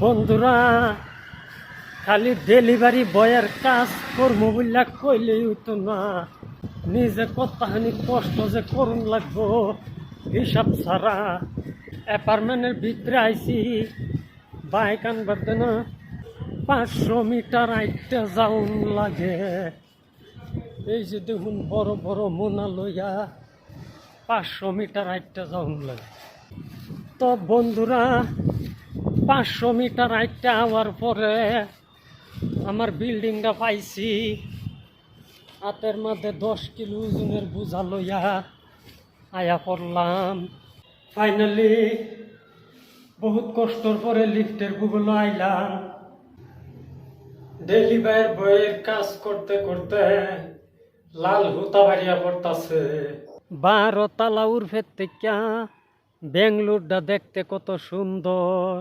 বন্ধুরা খালি ডেলিভারি বয়ের কাজ করবো বললা কইলেই হইতো না, নিজে কতখানি কষ্ট যে করুন লাগবো হিসাব ছাড়া। অ্যাপার্টমেন্টের ভিতরে আইছি, বাইক আনবার দেন 500 মিটার আইটটা যাওন লাগে। এই যে দেখুন বড় বড় মোনা লইয়া 500 মিটার আইটটা যাওন লাগে। তো বন্ধুরা 500 মিটার আইটটা হওয়ার পরে আমার বিল্ডিংটা পাইছি। হাতের মধ্যে 10 কিলো ওজনের বোঝা লইয়া আয়া পড়লাম। ফাইনালি বহুত কষ্টর পরে লিফটের বুগুলো আইলাম। ডেলিভারি বয়ের কাজ করতে করতে লাল হুতা বাড়িয়া পড়তাছে। 12 তলা উর্ফের থেকে বেঙ্গলোরটা দেখতে কত সুন্দর।